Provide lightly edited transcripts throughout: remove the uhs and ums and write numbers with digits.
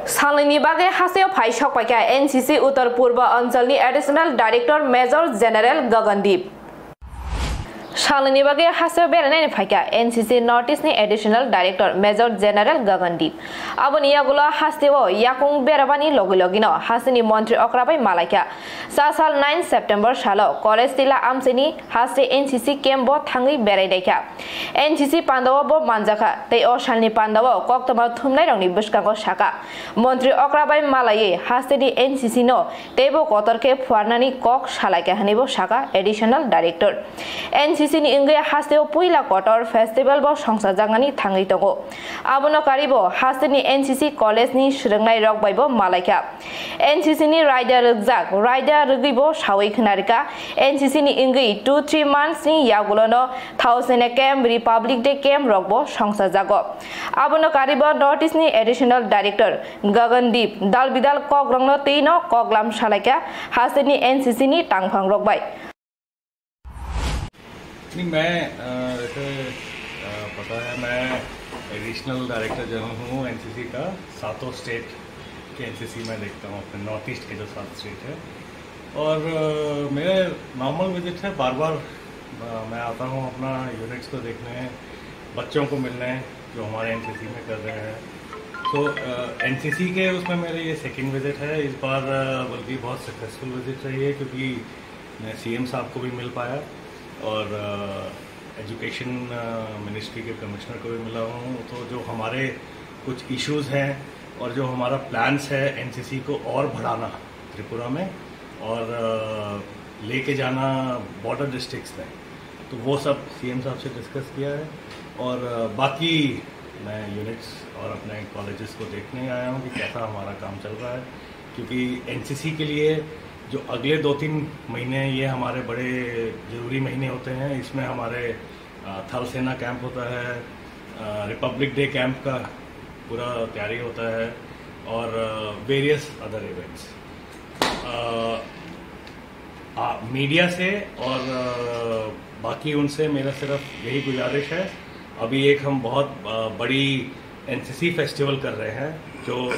सालनि बागे हासेव फाइसक पाइका एनसीसी उत्तर पूर्व अंचलनि additional director major general Gagandeep सालनि बागे हासेव बेरायनाय फाइका एनसीसी नॉर्थ ईस्ट नि additional director major general Gagandeep आबनि यागुला हासेव याकुं बेराबानि लगिलगिनो हासेनि मंत्री अक्राबाय मालाइका साल 9 सेप्टेम्बर सालो कलेज तिला आमसेनि हासे एनसीसी कैम्प थांगै बेरायनायका एनसीसी पान्दाव बो मानजाखा तै असालनि पान्दाव कक्तमा थुमनाय रंनि बुस्कांगो साका मंत्री अक्राबाय मालाये हासेनि एनसीसी नो तेबो कतरके फुवारनानि कक सालाइका हनेबो साका एडिशनल डायरेक्टर एनसीसी नि इंगे हासेव पुइला कटर फेस्टिवल बो संसाजांगानि थांगै दंगो आबनो कारिबो हासेनि एनसीसी कलेज नि सुरंनाय रकबायबो मालाइका एनसीसी नि राइडर रगजाक राइडर रगिबो सावै खनारिका एनसीसी नि इंगे 2-3 months नि यागुलनो थाउसेने कैम्प रिपब्लिक डे कैम्प रकबो संसाजागो आबनो कारिबो नॉर्थ ईस्ट नि एडिशनल डायरेक्टर गगनदीप दालबिदाल कग्रंनो तेनो कगलाम सालाइका हासेनि एनसीसी नि टांगफांग रकबाय नहीं मैं पता है मैं एडिशनल डायरेक्टर जनरल हूँ एनसीसी का 7 स्टेट के एनसीसी में देखता हूँ अपने नॉर्थ ईस्ट के जो 7 स्टेट है और मेरे नॉर्मल विजिट है बार बार मैं आता हूँ अपना यूनिट्स को देखने बच्चों को मिलने जो हमारे एनसीसी में कर रहे हैं तो एनसीसी के उसमें मेरे ये सेकंड विजिट है इस बार बल्कि बहुत सक्सेसफुल विजिट रही है क्योंकि मैं सीएम साहब को भी मिल पाया और एजुकेशन मिनिस्ट्री के कमिश्नर को भी मिला हूँ तो जो हमारे कुछ इश्यूज़ हैं और जो हमारा प्लान्स है एनसीसी को और बढ़ाना त्रिपुरा में और लेके जाना बॉर्डर डिस्ट्रिक्ट्स में तो वो सब सीएम साहब से डिस्कस किया है और बाकी मैं यूनिट्स और अपने कॉलेजेस को देखने आया हूँ कि कैसा हमारा काम चल रहा है क्योंकि एनसीसी के लिए जो अगले 2-3 महीने ये हमारे बड़े ज़रूरी महीने होते हैं इसमें हमारे थल सेना कैंप होता है रिपब्लिक डे कैंप का पूरा तैयारी होता है और वेरियस अदर इवेंट्स मीडिया से और बाकी उनसे मेरा सिर्फ यही गुजारिश है अभी एक हम बहुत बड़ी एनसीसी फेस्टिवल कर रहे हैं जो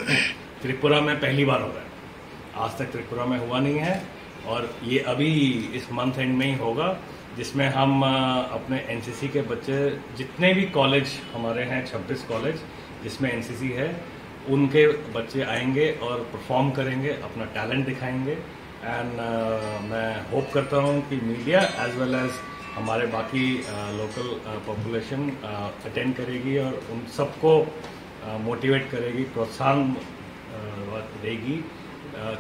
त्रिपुरा में पहली बार हो रहा है आज तक त्रिपुरा में हुआ नहीं है और ये अभी इस मंथ एंड में ही होगा जिसमें हम अपने एनसीसी के बच्चे जितने भी कॉलेज हमारे हैं 26 कॉलेज जिसमें एनसीसी है उनके बच्चे आएंगे और परफॉर्म करेंगे अपना टैलेंट दिखाएंगे एंड मैं होप करता हूँ कि मीडिया एज वेल एज हमारे बाकी लोकल पॉपुलेशन अटेंड करेगी और उन सबको मोटिवेट करेगी प्रोत्साहन देगी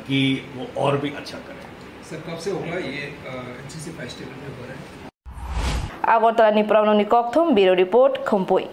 कि वो और भी अच्छा करें। सर कब से होगा ये एनसीसी फेस्टिवल में हो रहा है? आगरतला नि प्रवननि कक्थुम ब्यूरो रिपोर्ट खुम्पुई।